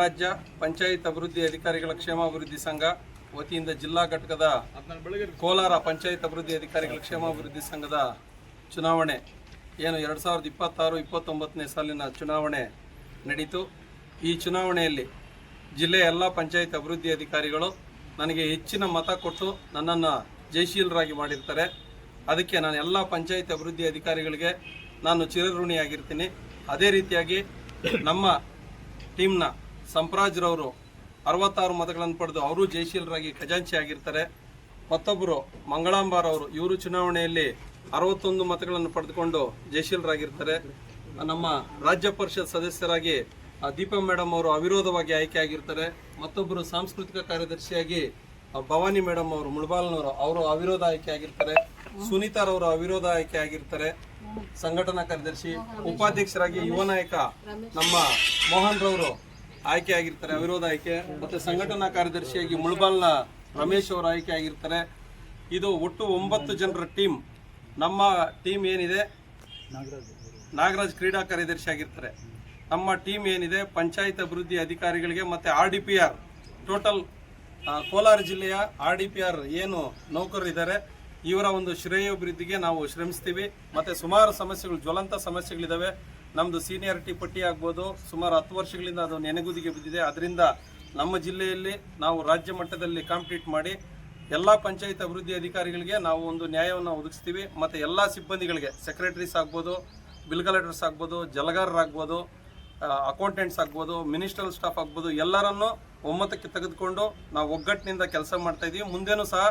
ರಾಜ್ಯ ಪಂಚಾಯತ್ ಅಭಿವೃದ್ಧಿ ಅಧಿಕಾರಿಗಳ ಕ್ಷೇಮಾಭಿವೃದ್ಧಿ ಸಂಘ ವತಿಯಿಂದ ಜಿಲ್ಲಾ ಘಟಕದ ಕೋಲಾರ ಪಂಚಾಯತ್ ಅಭಿವೃದ್ಧಿ ಅಧಿಕಾರಿಗಳ ಕ್ಷೇಮಾಭಿವೃದ್ಧಿ ಸಂಘದ ಚುನಾವಣೆ ಏನು 2026-29ನೇ ಸಾಲಿನ ಚುನಾವಣೆ ನಡೀತು. ಈ ಚುನಾವಣೆಯಲ್ಲಿ ಜಿಲ್ಲೆಯ ಎಲ್ಲ ಪಂಚಾಯತ್ ಅಭಿವೃದ್ಧಿ ಅಧಿಕಾರಿಗಳು ನನಗೆ ಹೆಚ್ಚಿನ ಮತ ಕೊಟ್ಟು ನನ್ನನ್ನು ಜಯಶೀಲರಾಗಿ ಮಾಡಿರ್ತಾರೆ. ಅದಕ್ಕೆ ನಾನು ಎಲ್ಲ ಪಂಚಾಯತ್ ಅಭಿವೃದ್ಧಿ ಅಧಿಕಾರಿಗಳಿಗೆ ನಾನು ಚಿರಋಣಿಯಾಗಿರ್ತೀನಿ. ಅದೇ ರೀತಿಯಾಗಿ ನಮ್ಮ ಟೀಮ್ನ ಸಂಪ್ರಾಜ್ರವರು 66 ಮತಗಳನ್ನು ಪಡೆದು ಅವರು ಜಯಶೀಲರಾಗಿ ಖಜಾಂಚಿ ಆಗಿರ್ತಾರೆ. ಮತ್ತೊಬ್ಬರು ಮಂಗಳಾಂಬಾರವರು ಇವರು ಚುನಾವಣೆಯಲ್ಲಿ 61 ಮತಗಳನ್ನು ಪಡೆದುಕೊಂಡು ಜಯಶೀಲರಾಗಿರ್ತಾರೆ. ನಮ್ಮ ರಾಜ್ಯ ಪರಿಷತ್ ಸದಸ್ಯರಾಗಿ ದೀಪಾ ಮೇಡಮ್ ಅವರು ಅವಿರೋಧವಾಗಿ ಆಯ್ಕೆಯಾಗಿರ್ತಾರೆ. ಮತ್ತೊಬ್ಬರು ಸಾಂಸ್ಕೃತಿಕ ಕಾರ್ಯದರ್ಶಿಯಾಗಿ ಭವಾನಿ ಮೇಡಮ್ ಅವರು ಮುಳಬಾಲ್ನವರು ಅವರು ಅವಿರೋಧ ಆಯ್ಕೆಯಾಗಿರ್ತಾರೆ. ಸುನೀತಾರವರು ಅವಿರೋಧ ಆಯ್ಕೆಯಾಗಿರ್ತಾರೆ ಸಂಘಟನಾ ಕಾರ್ಯದರ್ಶಿ. ಉಪಾಧ್ಯಕ್ಷರಾಗಿ ಯುವ ನಾಯಕ ನಮ್ಮ ಮೋಹನ್ ರವರು ಆಯ್ಕೆಯಾಗಿರ್ತಾರೆ ಅವಿರೋಧ ಆಯ್ಕೆ. ಮತ್ತೆ ಸಂಘಟನಾ ಕಾರ್ಯದರ್ಶಿಯಾಗಿ ಮುಳಬಾಲ್ನ ರಮೇಶ್ ಅವರು ಆಯ್ಕೆಯಾಗಿರ್ತಾರೆ. ಇದು ಒಟ್ಟು 9 ಜನರ ಟೀಮ್. ನಮ್ಮ ಟೀಮ್ ಏನಿದೆ ನಾಗರಾಜ್ ಕ್ರೀಡಾ ಕಾರ್ಯದರ್ಶಿ ಆಗಿರ್ತಾರೆ. ನಮ್ಮ ಟೀಮ್ ಏನಿದೆ ಪಂಚಾಯತ್ ಅಭಿವೃದ್ಧಿ ಅಧಿಕಾರಿಗಳಿಗೆ ಮತ್ತು RDPR ಟೋಟಲ್ ಕೋಲಾರ ಜಿಲ್ಲೆಯ RDPR ಏನು ನೌಕರರಿದ್ದಾರೆ ಇವರ ಒಂದು ಶ್ರೇಯೋಭಿವೃದ್ಧಿಗೆ ನಾವು ಶ್ರಮಿಸ್ತೀವಿ. ಮತ್ತು ಸುಮಾರು ಸಮಸ್ಯೆಗಳು ಜ್ವಲಂತ ಸಮಸ್ಯೆಗಳಿದ್ದಾವೆ. ನಮ್ಮದು ಸೀನಿಯಾರಿಟಿ ಪಟ್ಟಿ ಆಗ್ಬೋದು, ಸುಮಾರು 10 ವರ್ಷಗಳಿಂದ ಅದು ನೆನೆಗುದಿಗೆ ಬಿದ್ದಿದೆ. ಅದರಿಂದ ನಮ್ಮ ಜಿಲ್ಲೆಯಲ್ಲಿ ನಾವು ರಾಜ್ಯ ಮಟ್ಟದಲ್ಲಿ ಕಾಂಪಿಟೀಟ್ ಮಾಡಿ ಎಲ್ಲ ಪಂಚಾಯತ್ ಅಭಿವೃದ್ಧಿ ಅಧಿಕಾರಿಗಳಿಗೆ ನಾವು ಒಂದು ನ್ಯಾಯವನ್ನು ಒದಗಿಸ್ತೀವಿ. ಮತ್ತು ಎಲ್ಲ ಸಿಬ್ಬಂದಿಗಳಿಗೆ ಸೆಕ್ರೆಟರೀಸ್ ಆಗ್ಬೋದು, ಬಿಲ್ ಕಲೆಕ್ಟರ್ಸ್ ಆಗ್ಬೋದು, ಜಲಗಾರರಾಗ್ಬೋದು, ಅಕೌಂಟೆಂಟ್ಸ್ ಆಗ್ಬೋದು, ಮಿನಿಸ್ಟ್ರಲ್ ಸ್ಟಾಫ್ ಆಗ್ಬೋದು, ಎಲ್ಲರನ್ನೂ ಒಮ್ಮತಕ್ಕೆ ತೆಗೆದುಕೊಂಡು ನಾವು ಒಗ್ಗಟ್ಟಿನಿಂದ ಕೆಲಸ ಮಾಡ್ತಾ ಇದ್ದೀವಿ. ಮುಂದೇನೂ ಸಹ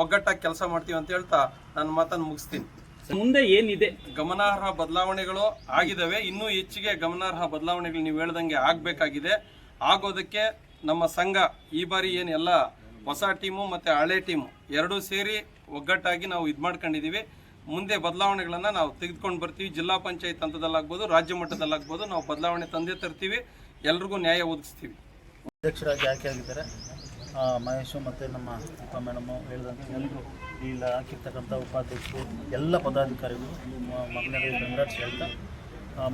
ಒಗ್ಗಟ್ಟಾಗಿ ಕೆಲಸ ಮಾಡ್ತೀವಿ ಅಂತ ಹೇಳ್ತಾ ನನ್ನ ಮಾತನ್ನು ಮುಗಿಸ್ತೀನಿ. ಮುಂದೆ ಏನಿದೆ? ಗಮನಾರ್ಹ ಬದಲಾವಣೆಗಳು ಆಗಿದ್ದಾವೆ. ಇನ್ನೂ ಹೆಚ್ಚಿಗೆ ಗಮನಾರ್ಹ ಬದಲಾವಣೆಗಳು ನೀವು ಹೇಳ್ದಂಗೆ ಆಗಬೇಕಾಗಿದೆ. ಆಗೋದಕ್ಕೆ ನಮ್ಮ ಸಂಘ ಈ ಬಾರಿ ಏನು ಎಲ್ಲ ಹೊಸ ಟೀಮು ಮತ್ತು ಹಳೆ ಟೀಮು ಎರಡೂ ಸೇರಿ ಒಗ್ಗಟ್ಟಾಗಿ ನಾವು ಇದು ಮಾಡ್ಕೊಂಡಿದ್ದೀವಿ. ಮುಂದೆ ಬದಲಾವಣೆಗಳನ್ನು ನಾವು ತೆಗೆದುಕೊಂಡು ಬರ್ತೀವಿ. ಜಿಲ್ಲಾ ಪಂಚಾಯತ್ ಹಂತದಲ್ಲಾಗ್ಬೋದು, ರಾಜ್ಯ ಮಟ್ಟದಲ್ಲಾಗ್ಬೋದು, ನಾವು ಬದಲಾವಣೆ ತಂದೆ ತರ್ತೀವಿ. ಎಲ್ರಿಗೂ ನ್ಯಾಯ ಒದಗಿಸ್ತೀವಿ. ಅಧ್ಯಕ್ಷರಾಗಿ ಆಯ್ಕೆಯಾಗಿದ್ದಾರೆ ಮಹೇಶು ಮತ್ತು ನಮ್ಮ ದೀಪಾ ಮೇಡಮು ಹೇಳಿದಂತೆ ಎಲ್ಲರೂ ಇಲ್ಲಿ ಹಾಕಿರ್ತಕ್ಕಂಥ ಉಪಾಧ್ಯಕ್ಷರು ಎಲ್ಲ ಪದಾಧಿಕಾರಿಗಳು ಮೊದಲನೇ ಕಂಗ್ರಾಟ್ಸ್ ಹೇಳ್ತಾ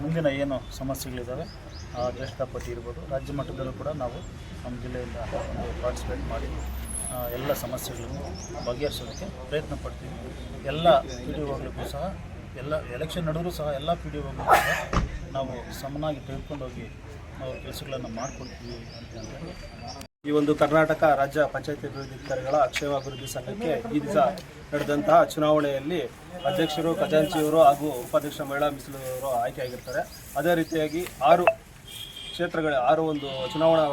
ಮುಂದಿನ ಏನು ಸಮಸ್ಯೆಗಳಿದ್ದಾವೆ ಜ್ಯೇಷ್ಠ ಪಟ್ಟಿ ಇರ್ಬೋದು, ರಾಜ್ಯ ಮಟ್ಟದಲ್ಲೂ ಕೂಡ ನಾವು ನಮ್ಮ ಜಿಲ್ಲೆಯಿಂದ ಒಂದು ಪಾರ್ಟಿಸಿಪೇಟ್ ಮಾಡಿ ಎಲ್ಲ ಸಮಸ್ಯೆಗಳನ್ನು ಬಗೆಹರಿಸೋದಕ್ಕೆ ಪ್ರಯತ್ನ ಪಡ್ತೀವಿ. ಎಲ್ಲ PDOಗಳಿಗೂ ಸಹ ಎಲ್ಲ ಎಲೆಕ್ಷನ್ ನಡೆದರೂ ಸಹ ಎಲ್ಲ PDOಗಳಿಗೂ ಸಹ ನಾವು ಸಮನಾಗಿ ತೆಗೆದುಕೊಂಡೋಗಿ ನಾವು ಕೆಲಸಗಳನ್ನು ಮಾಡಿಕೊಡ್ತೀವಿ ಅಂತ ಈ ಒಂದು ಕರ್ನಾಟಕ ರಾಜ್ಯ ಪಂಚಾಯತ್ ಅಭಿವೃದ್ಧಿ ಅಧಿಕಾರಿಗಳ ಕ್ಷೇಮಾಭಿವೃದ್ಧಿ ಸಂಘಕ್ಕೆ ಈ ದಿವಸ ನಡೆದಂತಹ ಚುನಾವಣೆಯಲ್ಲಿ ಅಧ್ಯಕ್ಷರು, ಖಜಾಂಚಿಯವರು ಹಾಗೂ ಉಪಾಧ್ಯಕ್ಷ ಮಹಿಳಾ ಮೀಸಲುವರು ಆಯ್ಕೆಯಾಗಿರ್ತಾರೆ. ಅದೇ ರೀತಿಯಾಗಿ 6 ಕ್ಷೇತ್ರಗಳ 6 ಒಂದು ಚುನಾವಣಾ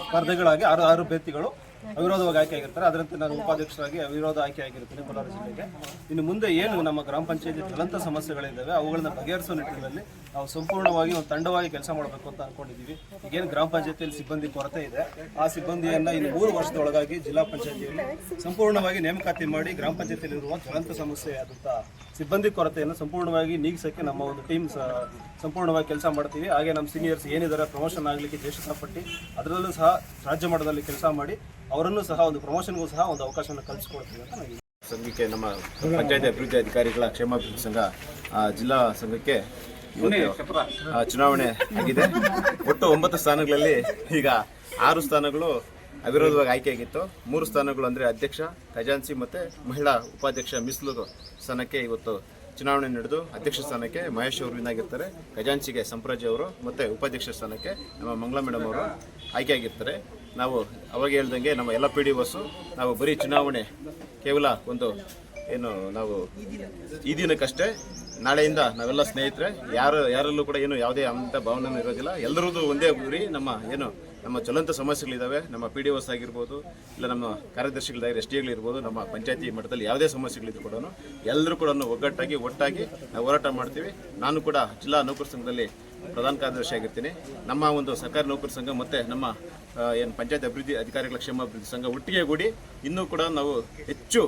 ಸ್ಪರ್ಧೆಗಳಾಗಿ 6 ಅಭ್ಯರ್ಥಿಗಳು ಅವಿರೋಧವಾಗಿ ಆಯ್ಕೆಯಾಗಿರ್ತಾರೆ. ಅದರಂತೆ ನಾನು ಉಪಾಧ್ಯಕ್ಷರಾಗಿ ಅವಿರೋಧ ಆಯ್ಕೆಯಾಗಿರ್ತೀನಿ ಕೋಲಾರ ಜಿಲ್ಲೆಗೆ. ಇನ್ನು ಮುಂದೆ ಏನು ನಮ್ಮ ಗ್ರಾಮ ಪಂಚಾಯತಿ ಜ್ವಲಂತ ಸಮಸ್ಯೆಗಳಿದ್ದಾವೆ ಅವುಗಳನ್ನ ಬಗೆಹರಿಸೋ ನಿಟ್ಟಿನಲ್ಲಿ ನಾವು ಸಂಪೂರ್ಣವಾಗಿ ಒಂದು ತಂಡವಾಗಿ ಕೆಲಸ ಮಾಡಬೇಕು ಅಂತ ಅಂದ್ಕೊಂಡಿದ್ದೀವಿ. ಈಗೇನು ಗ್ರಾಮ ಪಂಚಾಯತಿಯಲ್ಲಿ ಸಿಬ್ಬಂದಿ ಕೊರತೆ ಇದೆ, ಆ ಸಿಬ್ಬಂದಿಯನ್ನು ಇನ್ನು 3 ವರ್ಷದೊಳಗಾಗಿ ಜಿಲ್ಲಾ ಪಂಚಾಯತಿಯಲ್ಲಿ ಸಂಪೂರ್ಣವಾಗಿ ನೇಮಕಾತಿ ಮಾಡಿ ಗ್ರಾಮ ಪಂಚಾಯತಿಯಲ್ಲಿರುವ ಜ್ವಲಂತ ಸಮಸ್ಯೆ ಆದಂಥ ಸಿಬ್ಬಂದಿ ಕೊರತೆಯನ್ನು ಸಂಪೂರ್ಣವಾಗಿ ನೀಗಿಸೋಕ್ಕೆ ನಮ್ಮ ಒಂದು ಟೀಮ್ ಸಂಪೂರ್ಣವಾಗಿ ಕೆಲಸ ಮಾಡ್ತೀವಿ. ಹಾಗೆ ನಮ್ಮ ಸೀನಿಯರ್ಸ್ ಏನಿದ್ದಾರೆ ಪ್ರಮೋಷನ್ ಆಗಲಿಕ್ಕೆ ಜ್ಯೇಷ್ಠತಾ ಪಟ್ಟಿ ಅದರಲ್ಲೂ ಸಹ ರಾಜ್ಯ ಮಟ್ಟದಲ್ಲಿ ಕೆಲಸ ಮಾಡಿ ಅವರನ್ನು ಸಹ ಒಂದು ಪ್ರಮೋಷನ್ಗೂ ಸಹ ಒಂದು ಅವಕಾಶವನ್ನು ಕಲ್ಪಿಸ್ಕೊಡ್ತೀವಿ ಅಂತ ನಾವು ಸಂಘಕ್ಕೆ ನಮ್ಮ ಪಂಚಾಯತ್ ಅಭಿವೃದ್ಧಿ ಅಧಿಕಾರಿಗಳ ಕ್ಷೇಮಾಭಿವೃದ್ಧಿ ಸಂಘ ಜಿಲ್ಲಾ ಸಂಘಕ್ಕೆ ಚುನಾವಣೆ ಆಗಿದೆ. ಒಟ್ಟು 9 ಸ್ಥಾನಗಳಲ್ಲಿ ಈಗ 6 ಸ್ಥಾನಗಳು ಅವಿರೋಧವಾಗಿ ಆಯ್ಕೆಯಾಗಿತ್ತು. 3 ಸ್ಥಾನಗಳು ಅಂದರೆ ಅಧ್ಯಕ್ಷ, ಖಜಾಂಚಿ ಮತ್ತು ಮಹಿಳಾ ಉಪಾಧ್ಯಕ್ಷ ಮೀಸಲು ಸ್ಥಾನಕ್ಕೆ ಇವತ್ತು ಚುನಾವಣೆ ನಡೆದು ಅಧ್ಯಕ್ಷ ಸ್ಥಾನಕ್ಕೆ ಮಹೇಶ್ ಅವರು ವಿನಾಗಿರ್ತಾರೆ, ಖಜಾಂಚಿಗೆ ಸಂಪ್ರಾಜ್ ಅವರು ಮತ್ತು ಉಪಾಧ್ಯಕ್ಷ ಸ್ಥಾನಕ್ಕೆ ನಮ್ಮ ಮಂಗಳಾ ಮೇಡಮ್ ಅವರು ಆಯ್ಕೆಯಾಗಿರ್ತಾರೆ. ನಾವು ಅವಾಗ ಹೇಳ್ದಂಗೆ ನಮ್ಮ ಎಲ್ಲ PDOs ನಾವು ಬರೀ ಚುನಾವಣೆ ಕೇವಲ ಒಂದು ಏನು ನಾವು ಈ ದಿನಕ್ಕಷ್ಟೇ, ನಾಳೆಯಿಂದ ನಾವೆಲ್ಲ ಸ್ನೇಹಿತರೆ, ಯಾರಲ್ಲೂ ಕೂಡ ಏನು ಯಾವುದೇ ಅಂಥ ಭಾವನೆ ಇರೋದಿಲ್ಲ. ಎಲ್ಲರದ್ದು ಒಂದೇ ಗುರಿ, ನಮ್ಮ ಜ್ವಲಂತ ಸಮಸ್ಯೆಗಳಿದ್ದಾವೆ. ನಮ್ಮ PDOs ಆಗಿರ್ಬೋದು, ಇಲ್ಲ ನಮ್ಮ ಕಾರ್ಯದರ್ಶಿಗಳಿದ್ದಾರೆ, SDಗಳಿರ್ಬೋದು, ನಮ್ಮ ಪಂಚಾಯತಿ ಮಟ್ಟದಲ್ಲಿ ಯಾವುದೇ ಸಮಸ್ಯೆಗಳಿದ್ರು ಕೂಡ ಎಲ್ಲರೂ ಕೂಡ ಒಗ್ಗಟ್ಟಾಗಿ ಒಟ್ಟಾಗಿ ನಾವು ಹೋರಾಟ ಮಾಡ್ತೀವಿ. ನಾನು ಕೂಡ ಜಿಲ್ಲಾ ನೌಕರ ಸಂಘದಲ್ಲಿ ಪ್ರಧಾನ ಕಾರ್ಯದರ್ಶಿ ಆಗಿರ್ತೀನಿ. ನಮ್ಮ ಒಂದು ಸರ್ಕಾರಿ ನೌಕರ ಸಂಘ ಮತ್ತು ನಮ್ಮ ಏನು ಪಂಚಾಯತ್ ಅಭಿವೃದ್ಧಿ ಅಧಿಕಾರಿಗಳ ಕ್ಷೇಮಾಭಿವೃದ್ಧಿ ಸಂಘ ಒಟ್ಟಿಗೆ ಕೂಡಿ ಇನ್ನೂ ಕೂಡ ನಾವು ಹೆಚ್ಚು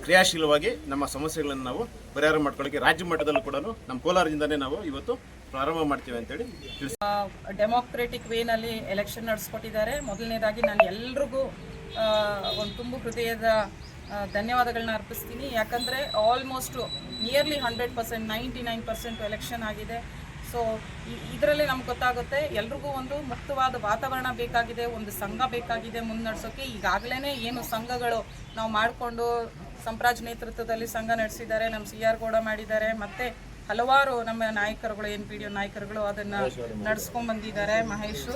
ಕ್ರಿಯಾಶೀಲವಾಗಿ ನಮ್ಮ ಸಮಸ್ಯೆಗಳನ್ನು ನಾವು ಪರಿಹಾರ ಮಾಡ್ಕೊಳ್ಳೋಕ್ಕೆ ರಾಜ್ಯ ಮಟ್ಟದಲ್ಲೂ ಕೂಡ ನಮ್ಮ ಕೋಲಾರದಿಂದನೇ ನಾವು ಇವತ್ತು ಪ್ರಾರಂಭ ಮಾಡ್ತೀವಿ ಅಂತೇಳಿ ತಿಳಿಸಿ. ಡೆಮೋಕ್ರೆಟಿಕ್ ವೇನಲ್ಲಿ ಎಲೆಕ್ಷನ್ ನಡೆಸ್ಕೊಟ್ಟಿದ್ದಾರೆ. ಮೊದಲನೇದಾಗಿ ನಾನು ಎಲ್ರಿಗೂ ಒಂದು ತುಂಬು ಹೃದಯದ ಧನ್ಯವಾದಗಳನ್ನ ಅರ್ಪಿಸ್ತೀನಿ. ಯಾಕಂದರೆ ಆಲ್ಮೋಸ್ಟು ನಿಯರ್ಲಿ 100%, 99% ಎಲೆಕ್ಷನ್ ಆಗಿದೆ. ಸೊ ಇದರಲ್ಲಿ ನಮ್ಗೆ ಗೊತ್ತಾಗುತ್ತೆ ಎಲ್ರಿಗೂ ಒಂದು ಮುಕ್ತವಾದ ವಾತಾವರಣ ಬೇಕಾಗಿದೆ, ಒಂದು ಸಂಘ ಬೇಕಾಗಿದೆ ಮುನ್ನಡೆಸೋಕೆ. ಈಗಾಗಲೇ ಏನು ಸಂಘಗಳು ನಾವು ಮಾಡಿಕೊಂಡು ಸಂಪ್ರಾಜ್ ನೇತೃತ್ವದಲ್ಲಿ ಸಂಘ ನಡೆಸಿದ್ದಾರೆ, ನಮ್ಮ CR ಗೌಡ ಮಾಡಿದ್ದಾರೆ, ಮತ್ತು ಹಲವಾರು ನಮ್ಮ ನಾಯಕರುಗಳು NPDO ನಾಯಕರುಗಳು ಅದನ್ನು ನಡ್ಸ್ಕೊಂಡ್ ಬಂದಿದ್ದಾರೆ. ಮಹೇಶು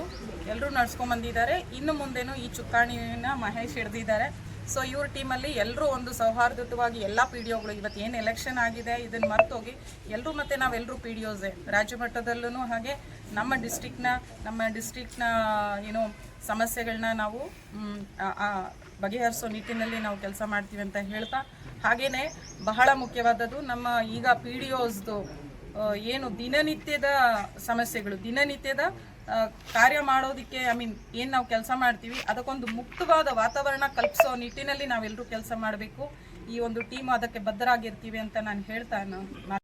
ಎಲ್ಲರೂ ನಡ್ಸ್ಕೊಂಡ್ ಬಂದಿದ್ದಾರೆ. ಇನ್ನು ಮುಂದೇನು ಈ ಚುಕ್ಕಾಣಿನ ಮಹೇಶ್ ಹಿಡ್ದಿದ್ದಾರೆ. ಸೊ ಇವ್ರ ಟೀಮಲ್ಲಿ ಎಲ್ಲರೂ ಒಂದು ಸೌಹಾರ್ದಯುತವಾಗಿ ಎಲ್ಲ PDOಗಳು ಇವತ್ತು ಏನು ಎಲೆಕ್ಷನ್ ಆಗಿದೆ ಇದನ್ನು ಮರ್ತೋಗಿ ಎಲ್ಲರೂ ಮತ್ತು ನಾವೆಲ್ಲರೂ PDOಸೇ ರಾಜ್ಯ ಮಟ್ಟದಲ್ಲೂ ಹಾಗೆ ನಮ್ಮ ಡಿಸ್ಟ್ರಿಕ್ಟ್ನ ಏನು ಸಮಸ್ಯೆಗಳನ್ನ ನಾವು ಬಗೆಹರಿಸೋ ನಿಟ್ಟಿನಲ್ಲಿ ನಾವು ಕೆಲಸ ಮಾಡ್ತೀವಿ ಅಂತ ಹೇಳ್ತಾ, ಹಾಗೆಯೇ ಬಹಳ ಮುಖ್ಯವಾದದ್ದು ನಮ್ಮ ಈಗ PDOಸ್ದು ಏನು ದಿನನಿತ್ಯದ ಸಮಸ್ಯೆಗಳು, ದಿನನಿತ್ಯದ ಕಾರ್ಯ ಮಾಡೋದಕ್ಕೆ ಏನು ನಾವು ಕೆಲಸ ಮಾಡ್ತೀವಿ ಅದಕ್ಕೊಂದು ಮುಕ್ತವಾದ ವಾತಾವರಣ ಕಲ್ಪಿಸೋ ನಿಟ್ಟಿನಲ್ಲಿ ನಾವೆಲ್ಲರೂ ಕೆಲಸ ಮಾಡಬೇಕು. ಈ ಒಂದು ಟೀಮ್ ಅದಕ್ಕೆ ಬದ್ಧರಾಗಿರ್ತೀವಿ ಅಂತ ನಾನು ಹೇಳ್ತಾ